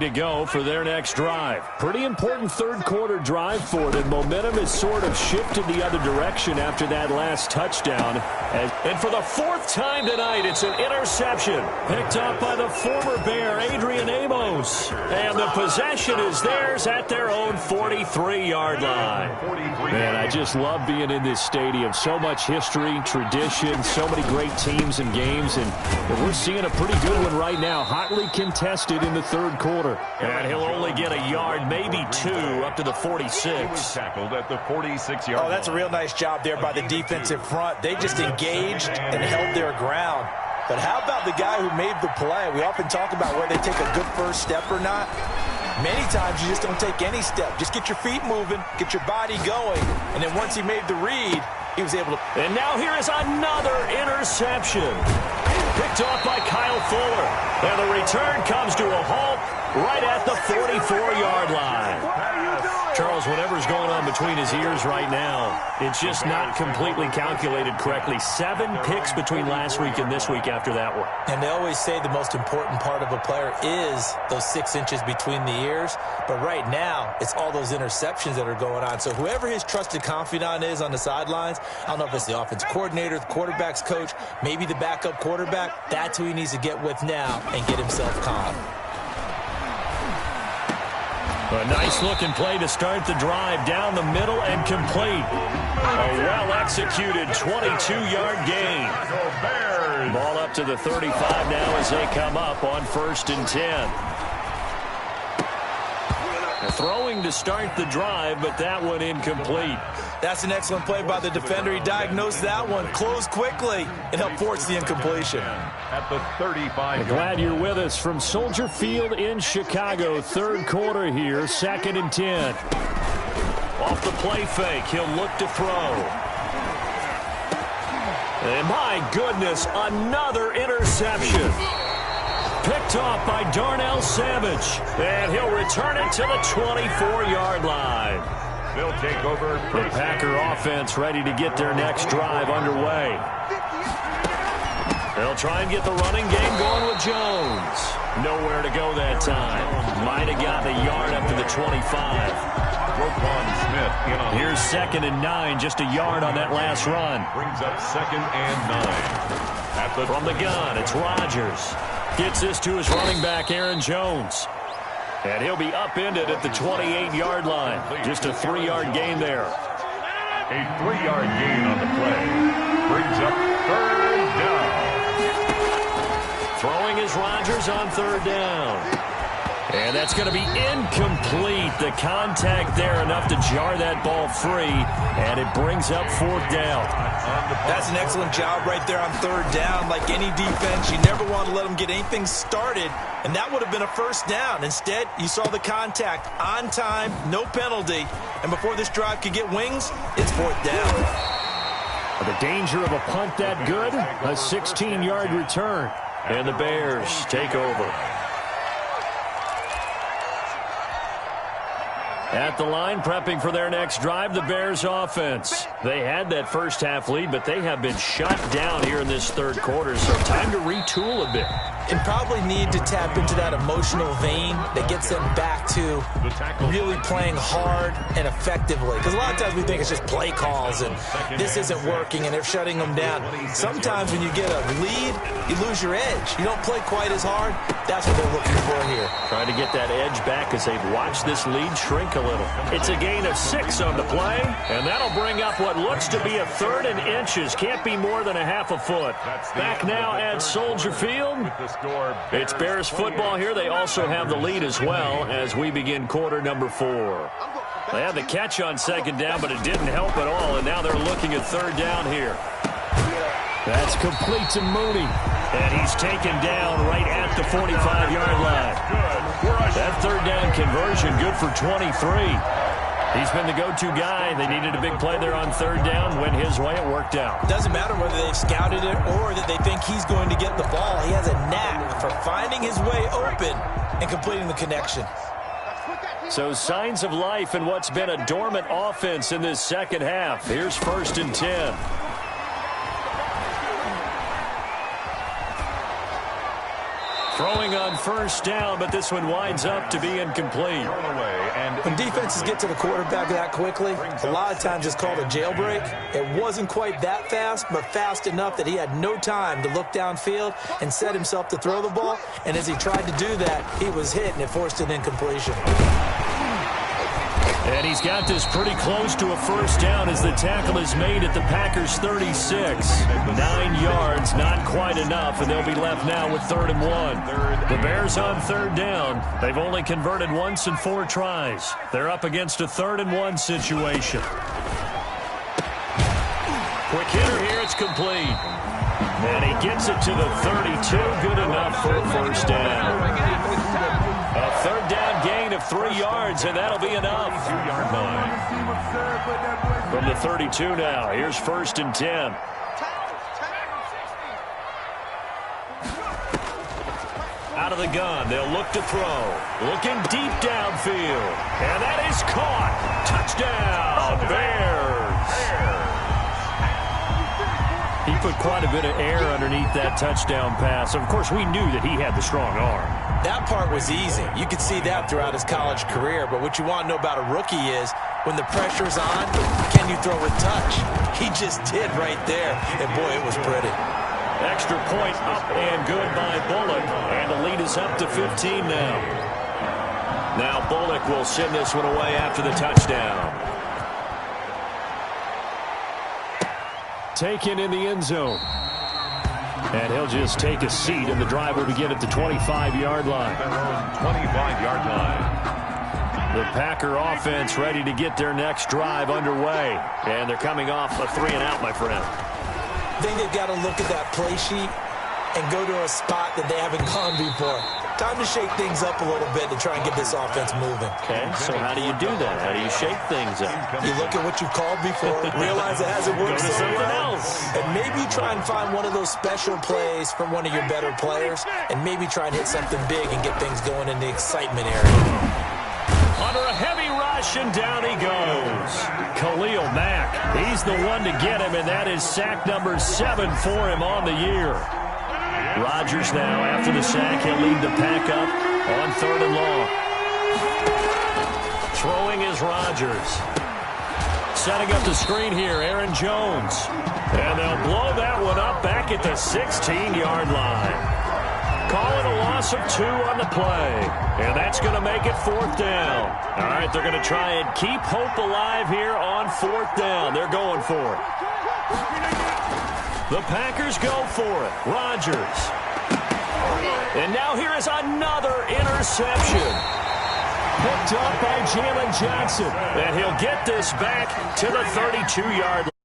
to go for their next drive. Pretty important third quarter drive for it, and momentum has sort of shifted the other direction after that last touchdown. And for the fourth time tonight, it's an interception picked up by the former Bear, Adrian Amos. And the possession is theirs at their own 43-yard line. Man, I just love being in this stadium. So much history, tradition, so many great teams and games, and we're seeing a pretty good one right now, hotly contested in the third quarter. And he'll only get a yard, maybe two, up to the 46. Tackled at the 46-yard. Oh, that's a real nice job there by the defensive front. They just engaged and held their ground. But how about the guy who made the play? We often talk about whether they take a good first step or not. Many times you just don't take any step. Just get your feet moving, get your body going, and then once he made the read, he was able to. And now here is another interception. Picked off by Kyle Fuller. And the return comes to a halt right at the 44-yard line. Charles, whatever's going on between his ears right now, it's just not completely calculated correctly. 7 picks between last week and this week after that one. And they always say the most important part of a player is those 6 inches between the ears. But right now, it's all those interceptions that are going on. So whoever his trusted confidant is on the sidelines, I don't know if it's the offense coordinator, the quarterback's coach, maybe the backup quarterback, that's who he needs to get with now and get himself calm. A nice-looking play to start the drive down the middle and complete. A well-executed 22-yard gain. Ball up to the 35 now as they come up on 1st and 10. Throwing to start the drive, but that one incomplete. That's an excellent play by the defender. He diagnosed that one, closed quickly, and helped force the incompletion. At the 35. Glad you're with us from Soldier Field in Chicago. Third quarter here, 2nd and 10. Off the play fake, he'll look to throw. And my goodness, another interception. Picked off by Darnell Savage. And he'll return it to the 24-yard line. They'll take over. The Packer offense ready to get their next drive underway. They'll try and get the running game going with Jones. Nowhere to go that time. Might have gotten a yard up to the 25. Roquan Smith in on. Here's 2nd and 9, just a yard on that last run. Brings up 2nd and 9. From the gun, it's Rodgers. Gets this to his running back, Aaron Jones. And he'll be upended at the 28-yard line. Just a 3-yard gain there. A 3-yard gain on the play. Brings up 3rd down. Throwing is Rodgers on 3rd down. And that's going to be incomplete. The contact there enough to jar that ball free. And it brings up 4th down. That's an excellent job right there on 3rd down. Like any defense, you never want to let them get anything started. And that would have been a 1st down. Instead, you saw the contact on time, no penalty. And before this drive could get wings, it's 4th down. The danger of a punt that good, a 16-yard return. And the Bears take over. At the line, prepping for their next drive, the Bears offense. They had that first half lead, but they have been shut down here in this third quarter, so time to retool a bit. And probably need to tap into that emotional vein that gets them back to really playing hard and effectively. Because a lot of times we think it's just play calls and this isn't working and they're shutting them down. Sometimes when you get a lead, you lose your edge. You don't play quite as hard. That's what they're looking for here. Trying to get that edge back as they've watched this lead shrink a little. It's a gain of 6 on the play, and that'll bring up what looks to be a 3rd and inches. Can't be more than a half a foot. Back now at Soldier Field. It's Bears football here. They also have the lead as well as we begin quarter number 4. They had the catch on 2nd down, but it didn't help at all, and now they're looking at 3rd down here. That's complete to Mooney, and he's taken down right at the 45-yard line. That 3rd down conversion good for 23. He's been the go-to guy. They needed a big play there on 3rd down. Went his way. It worked out. Doesn't matter whether they've scouted it or that they think he's going to get the ball. He has a knack for finding his way open and completing the connection. So signs of life in what's been a dormant offense in this second half. Here's 1st and 10. Throwing on first down, but this one winds up to be incomplete. When defenses get to the quarterback that quickly, a lot of times it's called a jailbreak. It wasn't quite that fast, but fast enough that he had no time to look downfield and set himself to throw the ball. And as he tried to do that, he was hit, and it forced an incompletion. And he's got this pretty close to a first down as the tackle is made at the Packers' 36. 9 yards, not quite enough, and they'll be left now with 3rd and 1. The Bears on 3rd down. They've only converted once in 4 tries. They're up against a 3rd and 1 situation. Quick hitter here, it's complete. And he gets it to the 32, good enough for a first down. A 3rd down gain of 3 yards, and that'll be enough. 2-yard line. From the 32 now, here's 1st and 10. Out of the gun, they'll look to throw. Looking deep downfield. And that is caught. Touchdown, Bears. He put quite a bit of air underneath that touchdown pass. Of course, we knew that he had the strong arm. That part was easy. You could see that throughout his college career. But what you want to know about a rookie is when the pressure's on, can you throw with touch? He just did right there. And, boy, it was pretty. Extra point up and good by Bullock. And the lead is up to 15 now. Now Bullock will send this one away after the touchdown. Taken in the end zone. And he'll just take a seat, and the drive will begin at the 25-yard line. 25-yard line. The Packer offense ready to get their next drive underway. And they're coming off a 3-and-out, my friend. I think they've got to look at that play sheet and go to a spot that they haven't gone before. Time to shake things up a little bit to try and get this offense moving. Okay, so how do you do that? How do you shake things up? You look at what you've called before, realize it hasn't worked so well, and maybe try and find one of those special plays from one of your better players, and maybe try and hit something big and get things going in the excitement area. Under a heavy rush, and down he goes. Khalil Mack, he's the one to get him, and that is sack number 7 for him on the year. Rodgers now, after the sack, he'll lead the pack up on 3rd and long. Throwing is Rodgers. Setting up the screen here, Aaron Jones. And they'll blow that one up back at the 16-yard line. Calling a loss of 2 on the play. And that's going to make it 4th down. All right, they're going to try and keep hope alive here on 4th down. They're going for it. The Packers go for it. Rodgers. And now here is another interception. Picked up by Jalen Johnson. And he'll get this back to the 32-yard line.